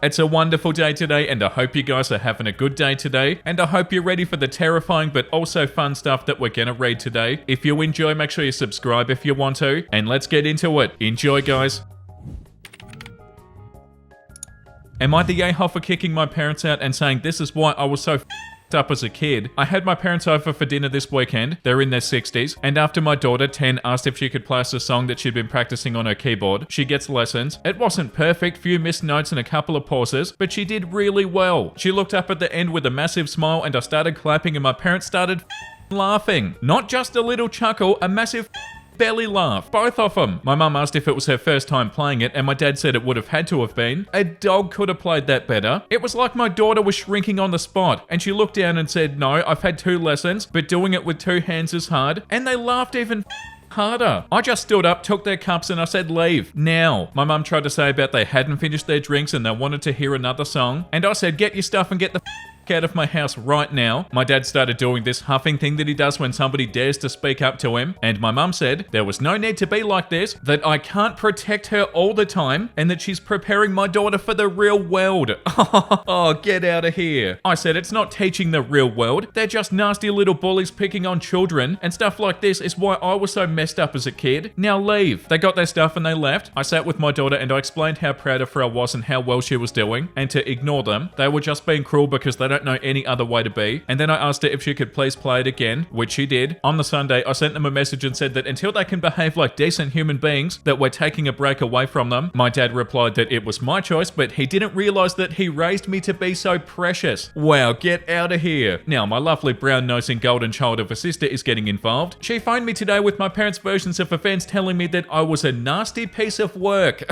It's a wonderful day today, and I hope you guys are having a good day today, and I hope you're ready for the terrifying but also fun stuff that we're gonna read today. If you enjoy, make sure you subscribe if you want to, and let's get into it. Enjoy, guys. Am I the a-hole for kicking my parents out and saying this is why I was so up as a kid? I had my parents over for dinner this weekend. They're in their 60s, and after my daughter 10 asked if she could play us a song that she'd been practicing on her keyboard, she gets lessons. It wasn't perfect, few missed notes and a couple of pauses, but she did really well. She looked up at the end with a massive smile, and I started clapping, and my parents started laughing. Not just a little chuckle, a massive belly laugh. Both of them. My mum asked if it was her first time playing it, and my dad said it would have had to have been. A dog could have played that better. It was like my daughter was shrinking on the spot, and she looked down and said, "No, I've had 2 lessons, but doing it with 2 hands is hard." And they laughed even harder. I just stood up, took their cups, and I said, "Leave now." My mum tried to say about they hadn't finished their drinks and they wanted to hear another song, and I said, "Get your stuff and get the out of my house right now." My dad started doing this huffing thing that he does when somebody dares to speak up to him, and my mum said there was no need to be like this, that I can't protect her all the time, and that she's preparing my daughter for the real world. Oh, get out of here. I said it's not teaching the real world, they're just nasty little bullies picking on children, and stuff like this is why I was so messed up as a kid. Now leave. They got their stuff and they left. I sat with my daughter and I explained how proud of her I was and how well she was doing, and to ignore them. They were just being cruel because they don't know any other way to be. And then I asked her if she could please play it again, which she did. On the Sunday, I sent them a message and said that until they can behave like decent human beings, that we're taking a break away from them. My dad replied that it was my choice, but he didn't realize that he raised me to be so precious. Wow, get out of here. Now, my lovely brown-nosing golden child of a sister is getting involved. She phoned me today with my parents' versions of events telling me that I was a nasty piece of work.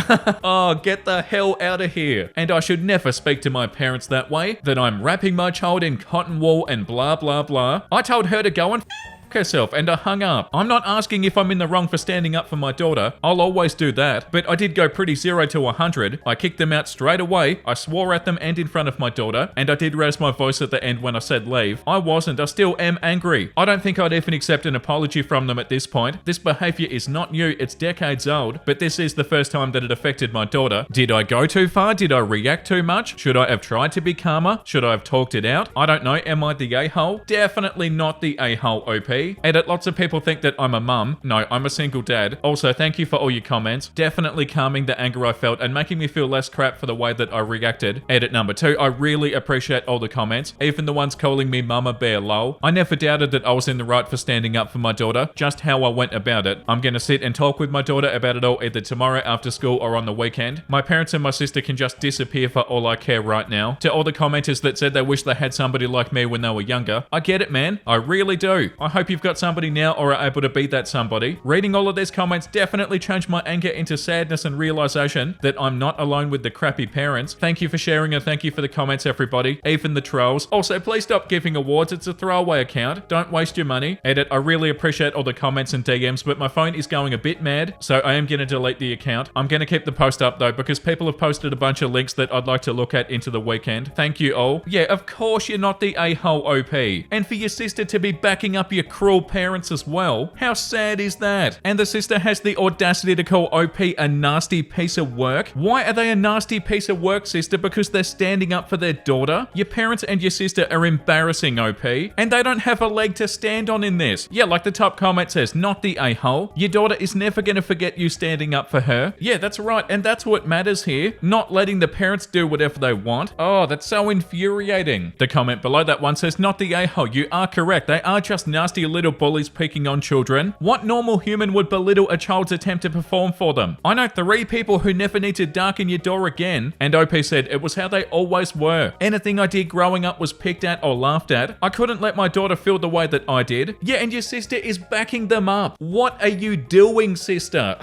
Oh, get the hell out of here. And I should never speak to my parents that way, that I'm wrapping my child in cotton wool and blah blah blah. I told her to go and herself, and I hung up. I'm not asking if I'm in the wrong for standing up for my daughter. I'll always do that. But I did go pretty 0 to 100. I kicked them out straight away. I swore at them and in front of my daughter. And I did raise my voice at the end when I said leave. I still am angry. I don't think I'd even accept an apology from them at this point. This behavior is not new. It's decades old. But this is the first time that it affected my daughter. Did I go too far? Did I react too much? Should I have tried to be calmer? Should I have talked it out? I don't know. Am I the a-hole? Definitely not the a-hole, OP. Edit, lots of people think that I'm a mum. No, I'm a single dad. Also, thank you for all your comments. Definitely calming the anger I felt and making me feel less crap for the way that I reacted. Edit number 2, I really appreciate all the comments, even the ones calling me Mama Bear lol. I never doubted that I was in the right for standing up for my daughter, just how I went about it. I'm gonna sit and talk with my daughter about it all either tomorrow after school or on the weekend. My parents and my sister can just disappear for all I care right now. To all the commenters that said they wish they had somebody like me when they were younger, I get it, man. I really do. I hope you've got somebody now or are able to be that somebody. Reading all of these comments definitely changed my anger into sadness and realization that I'm not alone with the crappy parents. Thank you for sharing and thank you for the comments, everybody, even the trolls. Also, please stop giving awards. It's a throwaway account. Don't waste your money. Edit, I really appreciate all the comments and DMs, but my phone is going a bit mad, so I am going to delete the account. I'm going to keep the post up though, because people have posted a bunch of links that I'd like to look at into the weekend. Thank you all. Yeah, of course you're not the a-hole OP. And for your sister to be backing up your cruel parents as well. How sad is that? And the sister has the audacity to call OP a nasty piece of work. Why are they a nasty piece of work, sister? Because they're standing up for their daughter? Your parents and your sister are embarrassing, OP. And they don't have a leg to stand on in this. Yeah, like the top comment says, not the a-hole. Your daughter is never going to forget you standing up for her. Yeah, that's right. And that's what matters here. Not letting the parents do whatever they want. Oh, that's so infuriating. The comment below that one says, not the a-hole. You are correct. They are just nasty little bullies picking on children. What normal human would belittle a child's attempt to perform for them? I know 3 people who never need to darken your door again. And OP said it was how they always were. Anything I did growing up was picked at or laughed at. I couldn't let my daughter feel the way that I did. Yeah, and your sister is backing them up. What are you doing, sister?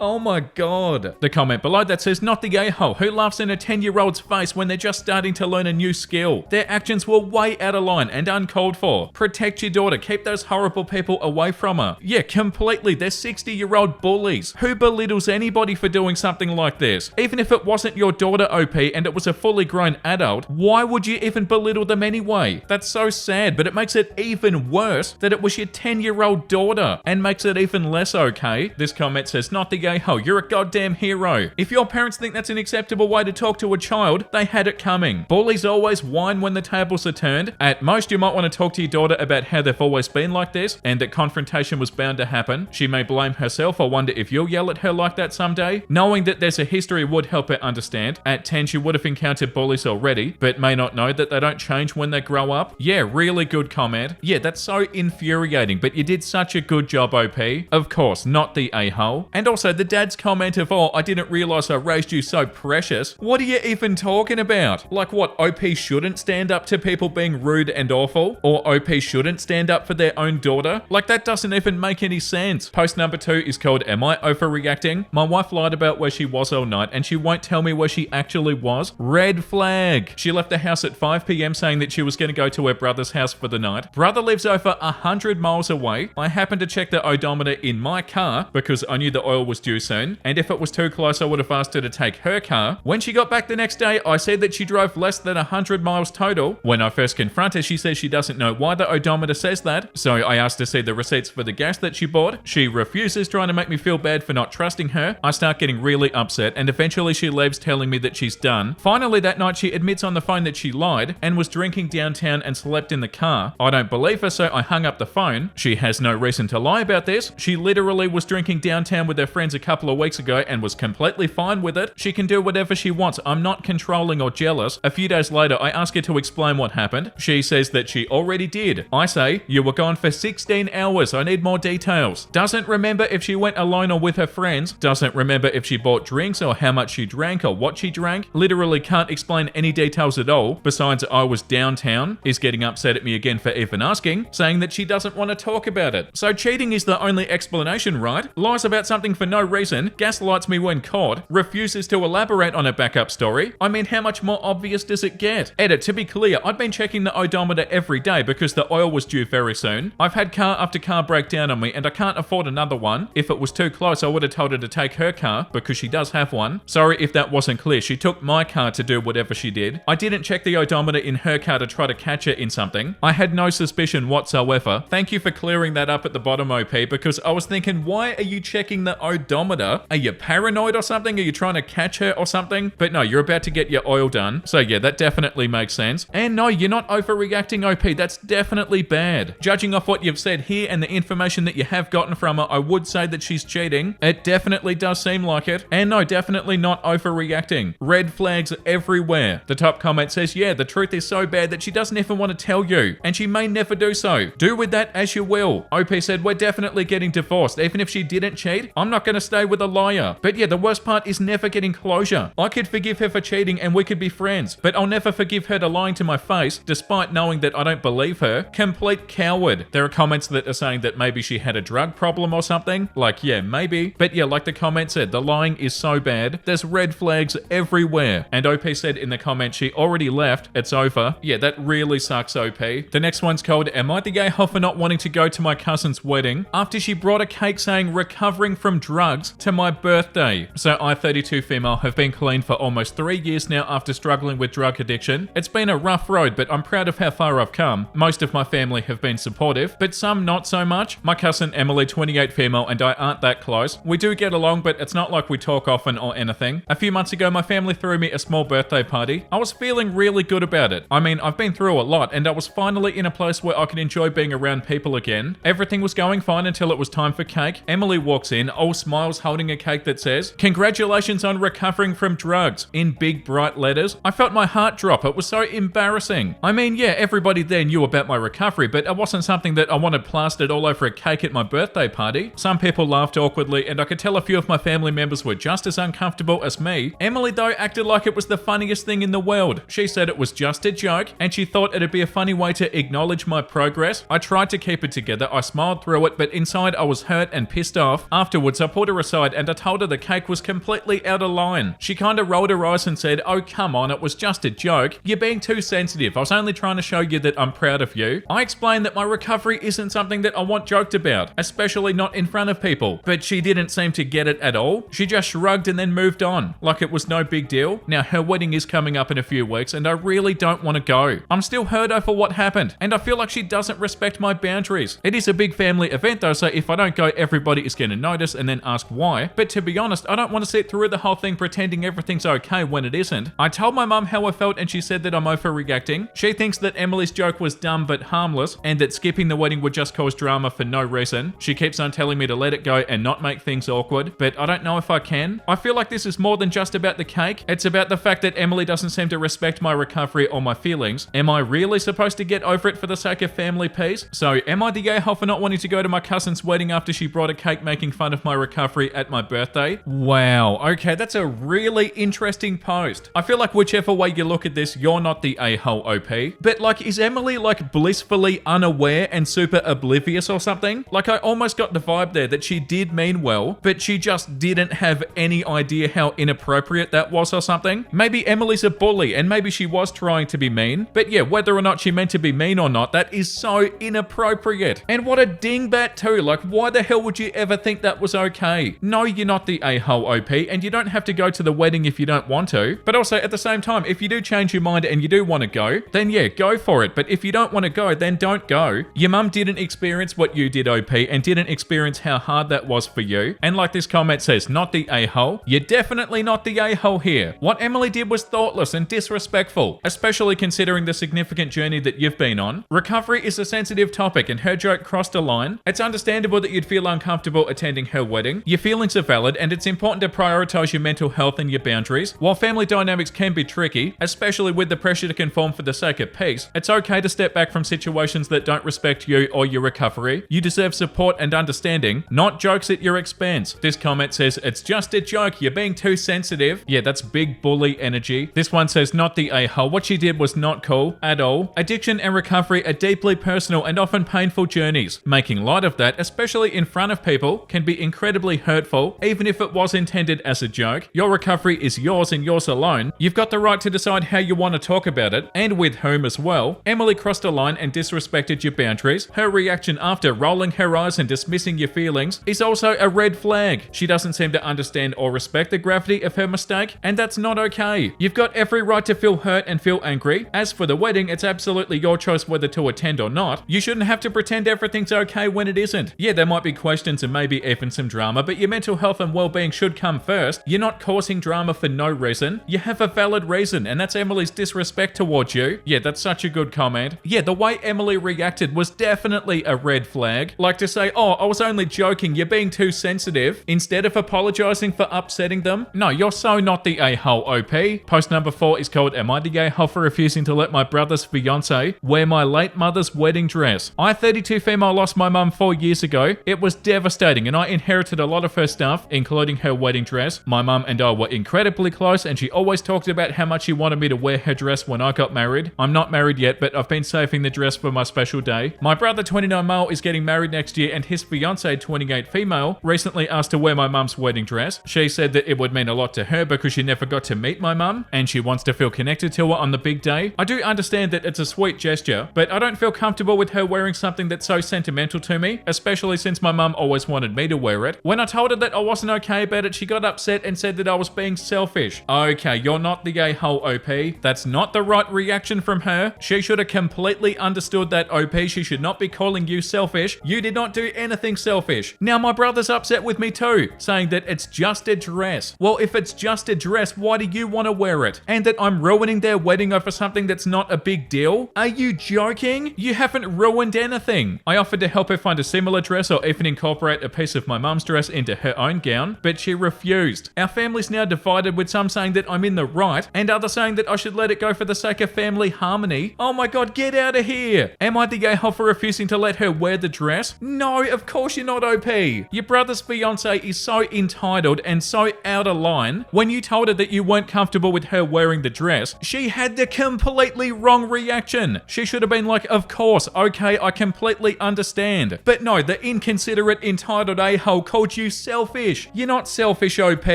Oh my god. The comment below that says, not the a-hole who laughs in a 10-year-old's face when they're just starting to learn a new skill. Their actions were way out of line and uncalled for. Protect your daughter. Keep those horrible people away from her. Yeah, completely. They're 60-year-old bullies. Who belittles anybody for doing something like this? Even if it wasn't your daughter, OP, and it was a fully grown adult, why would you even belittle them anyway? That's so sad, but it makes it even worse that it was your 10-year-old daughter, and makes it even less okay. This comment says, not the a-hole, you're a goddamn hero. If your parents think that's an acceptable way to talk to a child, they had it coming. Bullies always whine when the tables are turned. At most, you might want to talk to your daughter about how they've always been like this, and that confrontation was bound to happen. She may blame herself or wonder if you'll yell at her like that someday. Knowing that there's a history would help her understand. At 10, she would have encountered bullies already, but may not know that they don't change when they grow up. Yeah, really good comment. Yeah, that's so infuriating, but you did such a good job, OP. Of course, not the a-hole. And also, the dad's comment of, oh, I didn't realize I raised you so precious. What are you even talking about? Like what, OP shouldn't stand up to people being rude and awful? Or OP shouldn't stand up for their own daughter? Like, that doesn't even make any sense. Post number 2 is called, Am I Overreacting? My wife lied about where she was all night, and she won't tell me where she actually was. Red flag. She left the house at 5 p.m. saying that she was going to go to her brother's house for the night. Brother lives over 100 miles away. I happened to check the odometer in my car because I knew the oil was due soon, and if it was too close, I would have asked her to take her car. When she got back the next day, I said that she drove less than 100 miles total. When I first confront her, she says she doesn't know why the odometer says that, so I asked to see the receipts for the gas that she bought. She refuses, trying to make me feel bad for not trusting her. I start getting really upset, and eventually she leaves, telling me that she's done. Finally that night, she admits on the phone that she lied and was drinking downtown and slept in the car. I don't believe her, so I hung up the phone. She has no reason to lie about this. She literally was drinking downtown with her friends a couple of weeks ago and was completely fine with it. She can do whatever she wants. I'm not controlling or jealous. A few days later, I ask her to explain what happened. She says that she already did. I say, you were gone for 16 hours. I need more details. Doesn't remember if she went alone or with her friends. Doesn't remember if she bought drinks or how much she drank or what she drank. Literally can't explain any details at all. Besides, I was downtown. Is getting upset at me again for even asking, saying that she doesn't want to talk about it. So cheating is the only explanation, right? Lies about something for no reason, gaslights me when caught, refuses to elaborate on a backup story. I mean, how much more obvious does it get? Edit, to be clear, I'd been checking the odometer every day because the oil was due very soon. I've had car after car break down on me and I can't afford another one. If it was too close, I would have told her to take her car because she does have one. Sorry if that wasn't clear. She took my car to do whatever she did. I didn't check the odometer in her car to try to catch her in something. I had no suspicion whatsoever. Thank you for clearing that up at the bottom, OP, because I was thinking, why are you checking the odometer? Are you paranoid or something? Are you trying to catch her or something? But no, you're about to get your oil done. So yeah, that definitely makes sense. And no, you're not overreacting, OP. That's definitely bad. Judging off what you've said here and the information that you have gotten from her, I would say that she's cheating. It definitely does seem like it. And no, definitely not overreacting. Red flags everywhere. The top comment says, yeah, the truth is so bad that she doesn't even want to tell you, and she may never do so. Do with that as you will. OP said, we're definitely getting divorced. Even if she didn't cheat, I'm not going to stay with a liar. But yeah, the worst part is never getting closure. I could forgive her for cheating and we could be friends, but I'll never forgive her to lying to my face, despite knowing that I don't believe her. Complete coward. There are comments that are saying that maybe she had a drug problem or something. Like, yeah, maybe. But yeah, like the comment said, the lying is so bad. There's red flags everywhere. And OP said in the comment, she already left. It's over. Yeah, that really sucks, OP. The next one's called, Am I the gay hoe for not wanting to go to my cousin's wedding after she brought a cake saying recovering from drugs to my birthday? So I, 32 female, have been clean for almost 3 years now after struggling with drug addiction. It's been a rough road, but I'm proud of how far I've come. Most of my family have been supportive, but some not so much. My cousin Emily, 28 female, and I aren't that close. We do get along, but it's not like we talk often or anything. A few months ago, my family threw me a small birthday party. I was feeling really good about it. I mean, I've been through a lot, and I was finally in a place where I could enjoy being around people again. Everything was going fine until it was time for cake. Emily walks in, all smiles, holding a cake that says, "Congratulations on recovering from drugs," in big bright letters. I felt my heart drop. It was so embarrassing. I mean, yeah, everybody there knew about my recovery, but it wasn't something that I wanted plastered all over a cake at my birthday party. Some people laughed awkwardly, and I could tell a few of my family members were just as uncomfortable as me. Emily, though, acted like it was the funniest thing in the world. She said it was just a joke, and she thought it'd be a funny way to acknowledge my progress. I tried to keep it together. I smiled through it, but inside I was hurt and pissed off. Afterwards, I pulled her aside and I told her the cake was completely out of line. She kind of rolled her eyes and said, "Oh, come on, it was just a joke. You're being too sensitive. I was only trying to show you that I'm proud of you." I explained that my recovery recovery isn't something that I want joked about, especially not in front of people. But she didn't seem to get it at all. She just shrugged and then moved on, like it was no big deal. Now, her wedding is coming up in a few weeks, and I really don't want to go. I'm still hurt over what happened, and I feel like she doesn't respect my boundaries. It is a big family event though, so if I don't go, everybody is going to notice and then ask why. But to be honest, I don't want to sit through the whole thing pretending everything's okay when it isn't. I told my mum how I felt and she said that I'm overreacting. She thinks that Emily's joke was dumb but harmless, and that skipping the wedding would just cause drama for no reason. She keeps on telling me to let it go and not make things awkward, but I don't know if I can. I feel like this is more than just about the cake. It's about the fact that Emily doesn't seem to respect my recovery or my feelings. Am I really supposed to get over it for the sake of family peace? So am I the a-hole for not wanting to go to my cousin's wedding after she brought a cake making fun of my recovery at my birthday? Wow, okay, that's a really interesting post. I feel like whichever way you look at this, you're not the a-hole OP. But like, is Emily like blissfully unaware and super oblivious or something? Like, I almost got the vibe there that she did mean well, but she just didn't have any idea how inappropriate that was or something. Maybe Emily's a bully and maybe she was trying to be mean. But yeah, whether or not she meant to be mean or not, that is so inappropriate. And what a dingbat too. Like, why the hell would you ever think that was okay? No, you're not the a-hole OP, and you don't have to go to the wedding if you don't want to. But also at the same time, if you do change your mind and you do want to go, then yeah, go for it. But if you don't want to go, then don't go. Your mum didn't experience what you did, OP, and didn't experience how hard that was for you. And like this comment says, not the a-hole. You're definitely not the a-hole here. What Emily did was thoughtless and disrespectful, especially considering the significant journey that you've been on. Recovery is a sensitive topic and her joke crossed a line. It's understandable that you'd feel uncomfortable attending her wedding. Your feelings are valid and it's important to prioritize your mental health and your boundaries. While family dynamics can be tricky, especially with the pressure to conform for the sake of peace, it's okay to step back from situations that don't respect you or your recovery. You deserve support and understanding, not jokes at your expense. This comment says, it's just a joke, you're being too sensitive. Yeah, that's big bully energy. This one says, not the a-hole. What she did was not cool at all. Addiction and recovery are deeply personal and often painful journeys. Making light of that, especially in front of people, can be incredibly hurtful, even if it was intended as a joke. Your recovery is yours and yours alone. You've got the right to decide how you want to talk about it, and with whom as well. Emily crossed a line and disrespected your boundaries. Her reaction after rolling her eyes and dismissing your feelings is also a red flag. She doesn't seem to understand or respect the gravity of her mistake, and that's not okay. You've got every right to feel hurt and feel angry. As for the wedding, it's absolutely your choice whether to attend or not. You shouldn't have to pretend everything's okay when it isn't. Yeah, there might be questions and maybe even some drama, but your mental health and well-being should come first. You're not causing drama for no reason. You have a valid reason, and that's Emily's disrespect towards you. Yeah, that's such a good comment. Yeah, the way Emily reacted was definitely a red flag. Like to say, oh, I was only joking, you're being too sensitive, instead of apologizing for upsetting them. No, you're so not the a-hole OP. Post number 4 is called, am I the a-hole for refusing to let my brother's fiance wear my late mother's wedding dress? I, 32 female, lost my mum 4 years ago. It was devastating and I inherited a lot of her stuff, including her wedding dress. My mum and I were incredibly close and she always talked about how much she wanted me to wear her dress when I got married. I'm not married yet, but I've been saving the dress for my special day. My brother, 29 male, is getting married next year and his fiance, 28 female, recently asked to wear my mum's wedding dress. She said that it would mean a lot to her because she never got to meet my mum and she wants to feel connected to her on the big day. I do understand that it's a sweet gesture, but I don't feel comfortable with her wearing something that's so sentimental to me, especially since my mum always wanted me to wear it. When I told her that I wasn't okay about it, she got upset and said that I was being selfish. Okay, you're not the a-hole OP. That's not the right reaction from her. She should have completely understood that, OP. She should not be calling you selfish. You did not do anything selfish. Now my brother's upset with me too, saying that it's just a dress. Well, if it's just a dress, why do you want to wear it? And that I'm ruining their wedding over something that's not a big deal? Are you joking? You haven't ruined anything. I offered to help her find a similar dress or even incorporate a piece of my mum's dress into her own gown, but she refused. Our family's now divided, with some saying that I'm in the right and others saying that I should let it go for the sake of family harmony. Oh my god, get out of here. Am I the a-hole for refusing to let her wear the dress? No, of course you're not, OP. Your brother's fiance is so entitled and so out of line. When you told her that you weren't comfortable with her wearing the dress, she had the completely wrong reaction. She should have been like, of course, okay, I completely understand. But no, the inconsiderate, entitled a-hole called you selfish. You're not selfish, OP.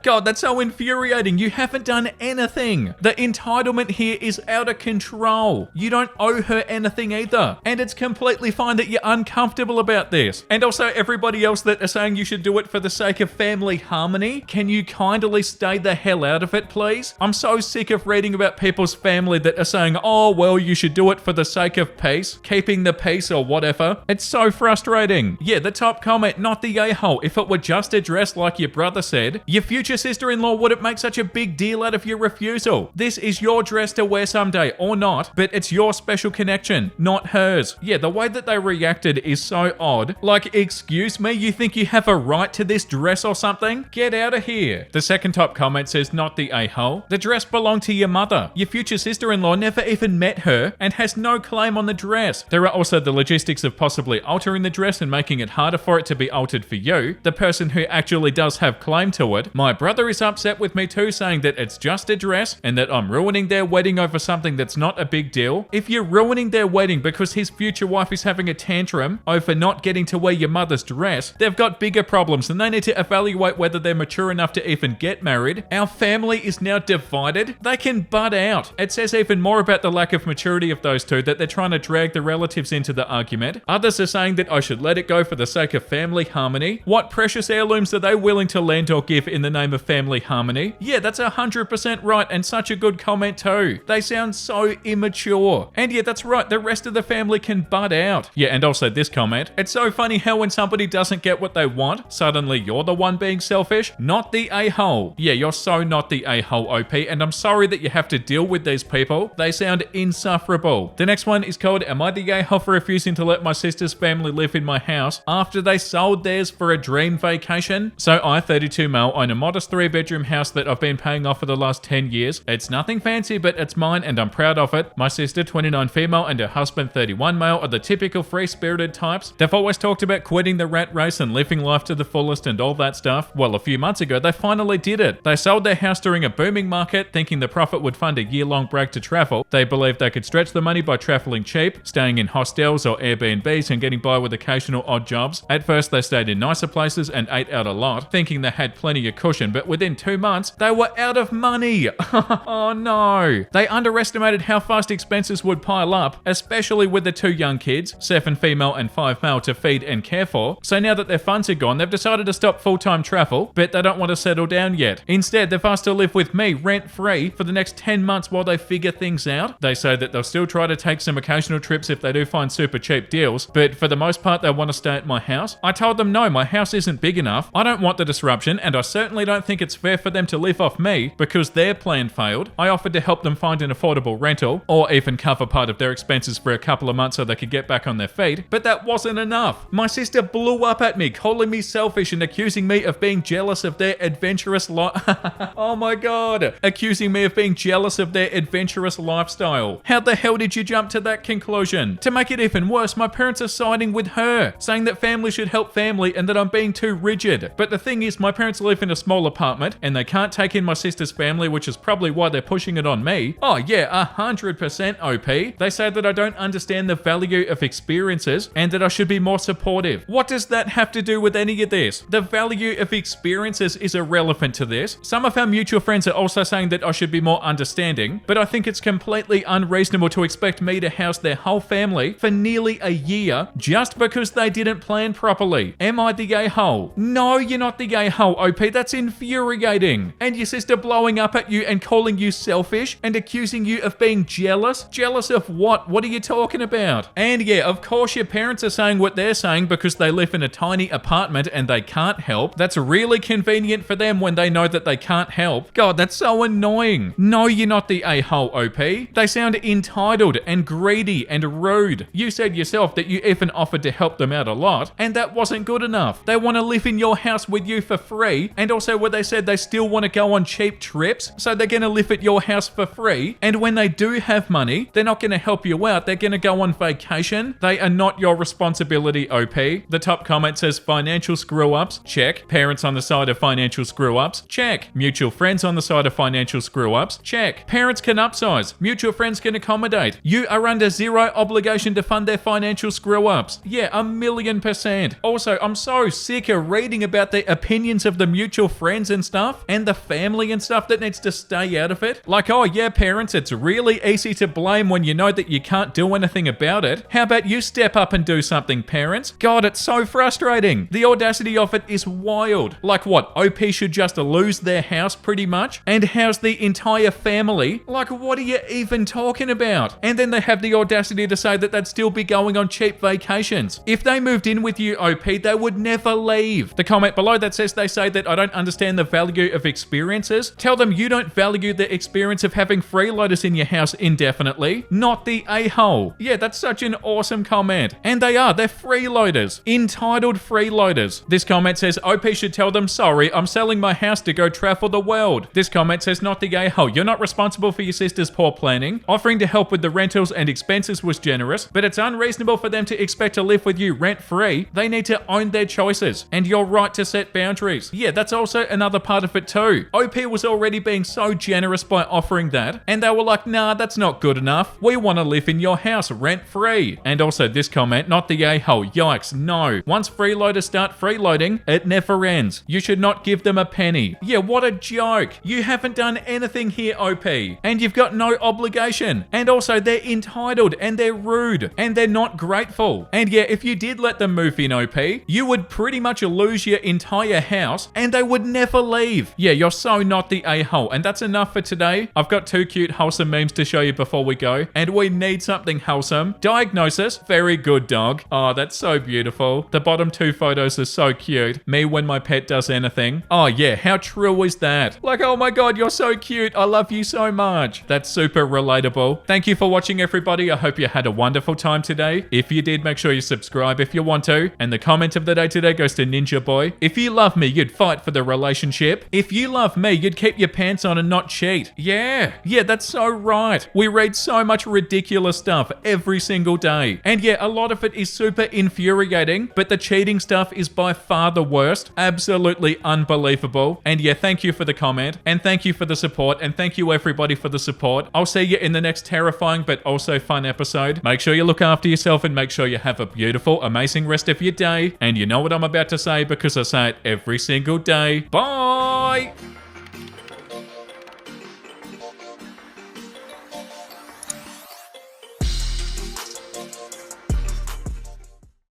God, that's so infuriating. You haven't done anything. The entitlement here is out of control. You don't owe her anything either. And it's completely fine that you're uncomfortable about this. And also everybody else that are saying you should do it for the sake of family harmony, can you kindly stay the hell out of it, please? I'm so sick of reading about people's family that are saying, oh, well, you should do it for the sake of peace, keeping the peace or whatever. It's so frustrating. Yeah, the top comment, not the a-hole. If it were just a dress like your brother said, your future sister-in-law wouldn't make such a big deal out of your refusal. This is your dress to wear someday, or not, but it's your special connection, not hers. Yeah, the way that they reacted is so odd. Like, excuse me, you think you have a right to this dress or something? Get out of here. The second top comment says, not the a-hole. The dress belonged to your mother. Your future sister-in-law never even met her and has no claim on the dress. There are also the logistics of possibly altering the dress and making it harder for it to be altered for you, the person who actually does have claim to it. My brother is upset with me too, saying that it's just a dress and that I'm ruining their wedding over something that's not a big deal. If you're ruining their wedding because his future wife is having a tantrum over not getting to wear your mother's dress, they've got bigger problems and they need to evaluate whether they're mature enough to even get married. Our family is now divided. They can butt out. It says even more about the lack of maturity of those two, that they're trying to drag the relatives into the argument. Others are saying that I should let it go for the sake of family harmony. What precious heirlooms are they willing to lend or give in the name of family harmony? Yeah, that's 100% right, and such a good comment too. They sound so immature. And yeah, that's right, the rest of the family can butt out. Yeah, and also this comment. It's so funny how when somebody doesn't get what they want, suddenly you're the one being selfish, not the a-hole. Yeah, you're so not the a-hole, OP, and I'm sorry that you have to deal with these people. They sound insufferable. The next one is called, am I the a-hole for refusing to let my sister's family live in my house after they sold theirs for a dream vacation? So I, 32 male, own a modest 3-bedroom house that I've been paying off for the last 10 years. It's nothing fancy, but it's mine and I'm proud of it. My sister, 29 female, and her husband, 31 male, are the typical free-spirited types. They've always talked about quitting the rat race and living life to the fullest and all that stuff. Well, a few months ago, they finally did it. They sold their house during a booming market, thinking the profit would fund a year-long break to travel. They believed they could stretch the money by traveling cheap, staying in hostels or Airbnbs and getting by with occasional odd jobs. At first, they stayed in nicer places and ate out a lot, thinking they had plenty of cushion, but within 2 months, they were out of money. Oh no. They underestimated how fast expenses would pile up, especially with the 2 young kids, 7 female and 5 male, to feed and care for. So now that their funds are gone, they've decided to stop full-time travel, but they don't want to settle down yet. Instead, they've asked to live with me rent-free for the next 10 months while they figure things out. They say that they'll still try to take some occasional trips if they do find super cheap deals, but for the most part, they want to stay at my house. I told them no, my house isn't big enough. I don't want the disruption, and I certainly don't think it's fair for them to live off me because their plan failed. I offered to help them find an affordable rental, or even cover part of their expenses for a couple of months so they could get back on their feet, but that wasn't enough. My sister blew up at me, calling me selfish and accusing me of being jealous of their adventurous oh my god, accusing me of being jealous of their adventurous lifestyle. How the hell did you jump to that conclusion? To make it even worse, my parents are siding with her, saying that family should help family and that I'm being too rigid. But the thing is, my parents live in a small apartment and they can't take in my sister's family, which is probably why they're pushing it on me. Oh yeah, 100% OP. They say that I don't understand the value of experiences and that I should be more supportive. What does that have to do with any of this? The value of experiences is irrelevant to this. Some of our mutual friends are also saying that I should be more understanding, but I think it's completely unreasonable to expect me to house their whole family for nearly a year just because they didn't plan properly. Am I the a-hole? No, you're not the a-hole, OP. That's infuriating. And your sister blowing up at you and calling you selfish and accusing you of being jealous? Jealous of what? What are you talking about? And yeah, of course your parents are saying what they're saying because they live in a tiny apartment and they can't help. That's really convenient for them when they know that they can't help. God, that's so annoying. No, you're not the a-hole, OP. They sound entitled and greedy and rude. You said yourself that you even offered to help them out a lot, and that wasn't good enough. They want to live in your house with you for free, and also where they said they still want to go on cheap trips, so they're going to live at your house for free, and when they do have money, they're not going to help you out, they're going to go on vacation. They are not your responsibility, OP. The top comment says financial screw-ups, check. Parents on the side of financial screw-ups, check. Mutual friends on the side of financial screw-ups, check. Parents can upsize, mutual friends can accommodate. You are under zero obligation to fund their financial screw-ups. Yeah, 1,000,000%. Also, I'm so sick of reading about the opinions of the mutual friends and stuff, and the family and stuff that needs to stay out of it. Like, oh yeah, parents, it's really easy to blame when you know that you can't do anything about it. it. How about you step up and do something, parents? God, it's so frustrating. The audacity of it is wild. Like what, OP should just lose their house pretty much and house the entire family? Like, what are you even talking about? And then they have the audacity to say that they'd still be going on cheap vacations. If they moved in with you, OP, they would never leave. The comment below that says they say that I don't understand the value of experiences. Tell them you don't value the experience of having freeloaders in your house indefinitely, not the a-hole. Yeah, that's such an awesome comment. And they're freeloaders. Entitled freeloaders. This comment says OP should tell them, sorry, I'm selling my house to go travel the world. This comment says not the a-hole. You're not responsible for your sister's poor planning. Offering to help with the rentals and expenses was generous, but it's unreasonable for them to expect to live with you rent-free. They need to own their choices and your right to set boundaries. Yeah, that's also another part of it too. OP was already being so generous by offering that, and they were like, nah, that's not good enough. We want to live in your house rent-free. And also this comment, not the a-hole. Yikes, no. Once freeloaders start freeloading, it never ends. You should not give them a penny. Yeah, what a joke. You haven't done anything here, OP, and you've got no obligation. And also they're entitled and they're rude and they're not grateful. And yeah, if you did let them move in, OP, you would pretty much lose your entire house and they would never leave. Yeah, you're so not the a-hole. And that's enough for today. I've got 2 cute wholesome memes to show you before we go, and we need something wholesome. Diagnosis, very good dog. Oh, that's so beautiful. The bottom 2 photos are so cute. Me when my pet does anything. Oh yeah, how true is that? Like, oh my god, you're so cute. I love you so much. That's super relatable. Thank you for watching, everybody. I hope you had a wonderful time today. If you did, make sure you subscribe if you want to. And the comment of the day today goes to Ninja Boy. If you love me, you'd fight for the relationship. If you love me, you'd keep your pants on and not cheat. Yeah, that's so right. We read so much ridiculous stuff every single day. And yeah, a lot of it is super infuriating, but the cheating stuff is by far the worst. Absolutely unbelievable. And yeah, thank you for the comment, and thank you for the support, and thank you everybody for the support. I'll see you in the next terrifying but also fun episode. Make sure you look after yourself and make sure you have a beautiful, amazing rest of your day. And you know what I'm about to say because I say it every single day. Bye!